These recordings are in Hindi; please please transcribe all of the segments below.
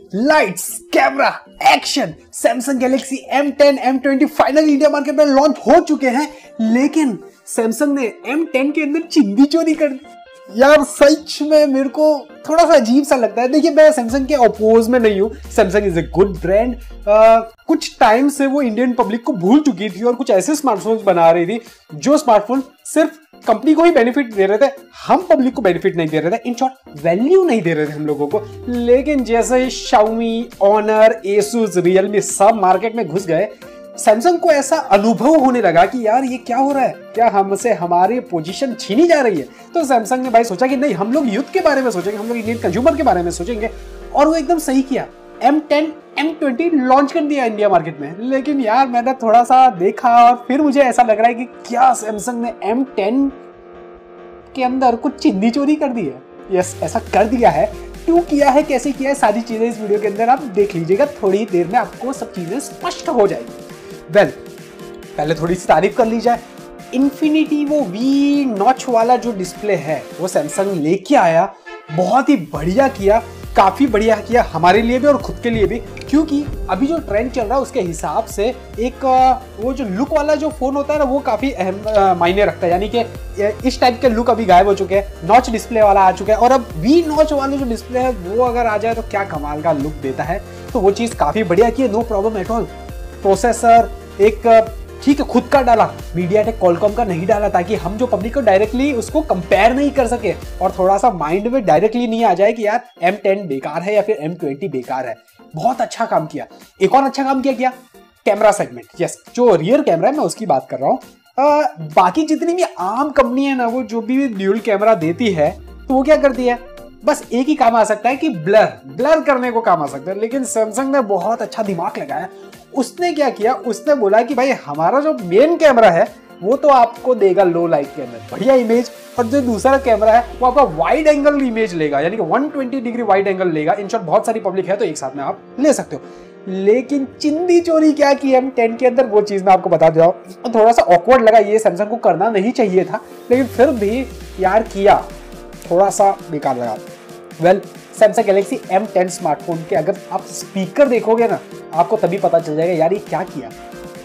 Lights, camera, action, Samsung Galaxy M10 M20 finally India market में लॉन्च हो चुके हैं। लेकिन सैमसंग ने M10 के अंदर चिंदी चोरी कर दी। यार सच में मेरे को थोड़ा सा अजीब सा लगता है। देखिए, मैं सैमसंग के अपोज में नहीं हूँ। Samsung is a good brand. कुछ टाइम से वो इंडियन पब्लिक को भूल चुकी थी और कुछ ऐसे स्मार्टफोन्स बना रही थी जो स्मार्टफोन सिर्फ कंपनी को ही बेनिफिट दे रहे थे, हम पब्लिक को बेनिफिट नहीं दे रहे थे। इन शॉर्ट वैल्यू नहीं दे रहे थे हम लोगों को। लेकिन जैसे ही Xiaomi, Honor, Asus, Realme सब मार्केट में घुस गए, सैमसंग को ऐसा अनुभव होने लगा कि यार ये क्या हो रहा है, क्या हमसे हमारी पोजीशन छीनी जा रही है। तो सैमसंग ने भाई सोचा कि नहीं, हम लोग यूथ के बारे में सोचेंगे, हम लोग इंडियन कंज्यूमर के बारे में सोचेंगे। और वो एकदम सही किया, M10 M20 लॉन्च कर दिया इंडिया मार्केट में। लेकिन यार मैंने थोड़ा सा देखा और फिर मुझे ऐसा लग रहा है कि क्या सैमसंग ने M10 के अंदर कुछ चिंदी चोरी कर दी है। यस, ऐसा कर दिया है। क्यों किया है, कैसे किया है, सारी चीजें इस वीडियो के अंदर आप देख लीजिएगा। थोड़ी देर में आपको सब चीजें स्पष्ट हो जाएगी। वेल, पहले थोड़ी सी तारीफ कर ली जाए। इन्फिनिटी वो V नॉच वाला जो डिस्प्ले है वो सैमसंग लेके आया, बहुत ही बढ़िया किया, काफी बढ़िया किया हमारे लिए भी और खुद के लिए भी। क्योंकि अभी जो ट्रेंड चल रहा है उसके हिसाब से एक वो जो लुक वाला जो फोन होता है ना, वो काफी अहम मायने रखता है। यानी कि इस टाइप के लुक अभी गायब हो चुके हैं, नॉच डिस्प्ले वाला आ चुका है। और अब V नॉच वाला जो डिस्प्ले है वो अगर आ जाए तो क्या कमाल का लुक देता है। तो वो चीज काफी बढ़िया की है, no problem at all. Processor एक ठीक है खुद का डाला, मीडियाटेक कॉलकॉम का नहीं डाला, ताकि हम जो पब्लिक को डायरेक्टली उसको कंपेयर नहीं कर सके और थोड़ा सा माइंड में डायरेक्टली नहीं आ जाए कि यार M10 बेकार है या फिर M20 बेकार है। बहुत अच्छा काम किया। एक और अच्छा काम किया, कैमरा सेगमेंट। यस, जो रियर कैमरा है मैं उसकी बात कर रहा हूँ। बाकी जितनी भी आम कंपनी है ना, वो जो भी ड्यूल कैमरा देती है तो वो क्या करती है, बस एक ही काम आ सकता है कि ब्लर करने को काम आ सकता है। लेकिन सैमसंग ने बहुत अच्छा दिमाग लगाया। उसने क्या किया, उसने बोला कि भाई हमारा जो मेन कैमरा है वो तो आपको देगा लो लाइट के अंदर बढ़िया इमेज, और जो दूसरा कैमरा है वो आपका वाइड एंगल इमेज लेगा, यानी कि 120 डिग्री वाइड एंगल लेगा। इन शॉर्ट बहुत सारी पब्लिक है तो एक साथ में आप ले सकते हो। लेकिन चिंदी चोरी क्या की M10 के अंदर, वो चीज मैं आपको बता दे रहा हूँ। थोड़ा सा ऑकवर्ड लगा, ये सैमसंग को करना नहीं चाहिए था, लेकिन फिर भी यार किया, थोड़ा सा बेकार लगा। Well, Samsung Galaxy M10 smartphone के अगर आप स्पीकर देखोगे ना, आपको तभी पता चल जाएगा यार ये क्या किया।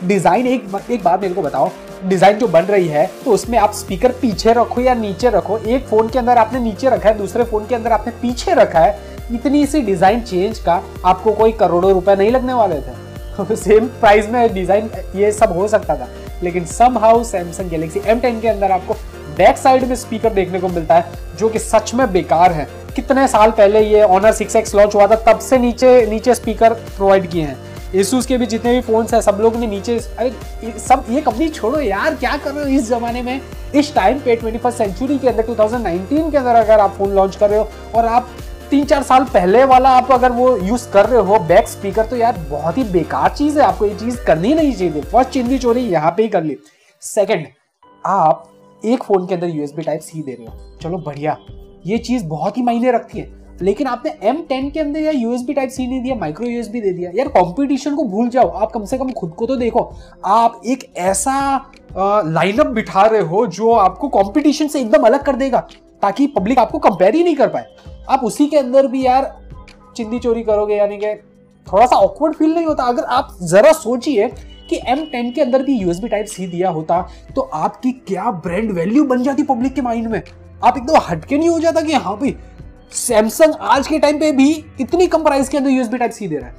डिजाइन एक बात मेरे को बताओ, डिजाइन जो बन रही है तो उसमें आप स्पीकर पीछे रखो या नीचे रखो, एक फोन के अंदर आपने नीचे रखा है, दूसरे फोन के अंदर आपने पीछे रखा है, इतनी सी डिजाइन चेंज का आपको कोई करोड़ों रुपए नहीं लगने वाले थे। सेम प्राइस में डिजाइन ये सब हो सकता था। लेकिन समहाउ सैमसंग गैलेक्सी M10 के अंदर आपको बैक साइड में स्पीकर देखने को मिलता है, जो कि सच में बेकार है। कितने साल पहले ये Honor 6X लॉन्च हुआ था, तब से नीचे स्पीकर प्रोवाइड किए हैं। Asus के भी जितने भी फोन्स हैं सब लोग ने नीचे। अरे सब ये कंपनी छोड़ो यार, क्या कर रहे हो इस जमाने में, इस टाइम पे 21st सेंचुरी के अंदर 2019 के अंदर अगर आप फोन लॉन्च कर रहे हो और आप 3-4 साल पहले वाला आप अगर वो यूज कर रहे हो बैक स्पीकर, तो यार बहुत ही बेकार चीज है। आपको ये चीज करनी नहीं चाहिए। फर्स्ट चिंदी चोरी यहाँ पे ही कर ली। सेकेंड, आप एक फोन के अंदर USB टाइप C दे रहे हो, चलो बढ़िया, ये चीज बहुत ही मायने रखती है। लेकिन आपने M10 के अंदर या USB टाइप C नहीं दिया, माइक्रो USB दे दिया। यार कंपटीशन को भूल जाओ, आप कम से कम खुद को तो देखो। आप एक ऐसा लाइनअप बिठा रहे हो जो आपको कंपटीशन से एकदम अलग कर देगा, ताकि पब्लिक आपको कंपेयर ही नहीं कर पाए। आप उसी के अंदर भी यार चिंदी चोरी करोगे, यानी कि थोड़ा सा ऑकवर्ड फील नहीं होता? अगर आप जरा सोचिए कि M10 के अंदर भी USB टाइप C दिया होता तो आपकी क्या ब्रांड वैल्यू बन जाती पब्लिक के माइंड में। आप एकदम हटके नहीं हो जाता कि हाँ भाई सैमसंग आज के टाइम पे भी इतनी कम प्राइस के अंदर USB टाइप C दे रहा है,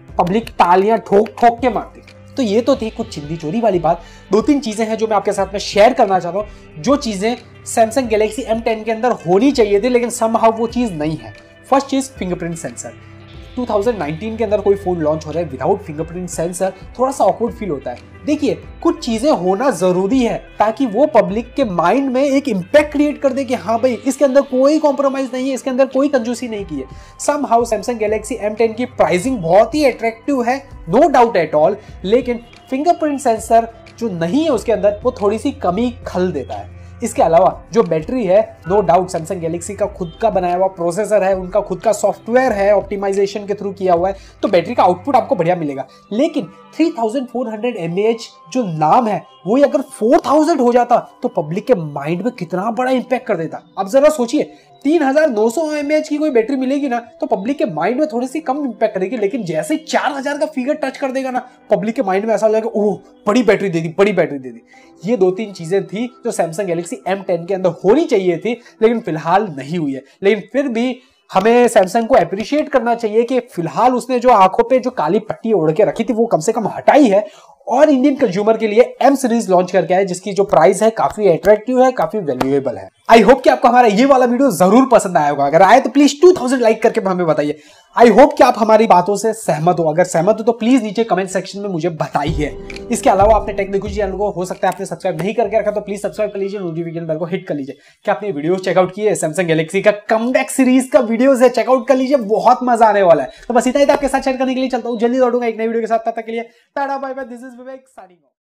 पब्लिक तालियां ठोक ठोक के मारती। तो ये तो थी कुछ चिंदी चोरी वाली बात। 2-3 चीजें हैं जो मैं आपके साथ में शेयर करना चाहता हूं, जो चीजें सैमसंग गैलेक्सी M10 के अंदर होनी चाहिए थी लेकिन समहाउ वो चीज नहीं है। फर्स्ट चीज, फिंगरप्रिंट सेंसर। 2019 के अंदर कोई फोन लॉन्च हो रहा है विदाउट फिंगरप्रिंट सेंसर, थोड़ा सा ऑकवर्ड फील होता है। देखिए, कुछ चीजें होना जरूरी है ताकि वो पब्लिक के माइंड में एक इंपैक्ट क्रिएट कर दे कि हाँ भाई इसके अंदर कोई कॉम्प्रोमाइज नहीं है, इसके अंदर कोई कंजूसी नहीं की है। समहाउ सैमसंग गैलेक्सी M10 की प्राइसिंग बहुत ही अट्रैक्टिव है, नो डाउट एट ऑल। लेकिन फिंगरप्रिंट सेंसर जो नहीं है उसके अंदर, वो थोड़ी सी कमी खल देता है। इसके अलावा जो बैटरी है, नो डाउट सैमसंग गैलेक्सी का खुद का बनाया हुआ प्रोसेसर है, उनका खुद का सॉफ्टवेयर है, ऑप्टिमाइजेशन के थ्रू किया हुआ है, तो बैटरी का आउटपुट आपको बढ़िया मिलेगा। लेकिन 3400 mAh जो नाम है वो अगर 4000 हो जाता तो पब्लिक के माइंड में कितना बड़ा इंपैक्ट कर देता। अब जरा सोचिए, 3900 mAh की कोई बैटरी मिलेगी ना तो पब्लिक के माइंड में थोड़ी सी कम इंपैक्ट करेगी, लेकिन जैसे 4000 का फिगर टच कर देगा ना पब्लिक के माइंड में ऐसा लगेगा ओह बड़ी बैटरी दे दी, बड़ी बैटरी दे दी। ये 2-3 चीजें थी जो सैमसंग गैलेक्सी M10 के अंदर होनी चाहिए थी, लेकिन फिलहाल नहीं हुई है। लेकिन फिर भी हमें सैमसंग को अप्रिशिएट करना चाहिए कि फिलहाल उसने जो आंखों पे जो काली पट्टी ओढ़ के रखी थी वो कम से कम हटाई है और इंडियन कंज्यूमर के लिए M सीरीज लॉन्च करके आए, जिसकी जो प्राइस है काफी अट्रैक्टिव है, काफी वैल्यूएबल है। आई होप कि आपको हमारा ये वाला वीडियो जरूर पसंद आया होगा। अगर आए तो प्लीज 2000 लाइक करके हमें बताइए। आई होप कि आप हमारी बातों से सहमत हो। अगर सहमत हो तो प्लीज नीचे कमेंट सेक्शन में मुझे बताइए। इसके अलावा आपने टेक देखोजी चैनल को हो सकता है आपने सब्सक्राइब नहीं करके रखा तो प्लीज सब्सक्राइब कर लीजिए, नोटिफिकेशन बेल को हिट कर लीजिए। क्या आपने वीडियो चेकआउट किए? सैमसंग गैलेक्सी का कमबैक सीरीज का वीडियो है, चेकआउट कर लीजिए, बहुत मजा आने वाला है। तो बस इतना ही था आपके साथ शेयर करने के लिए। चलता हूं जल्दी लौटूंगा एक नई वीडियो के साथ, तब तक के लिए tata bye bye. This is Vivek signing of.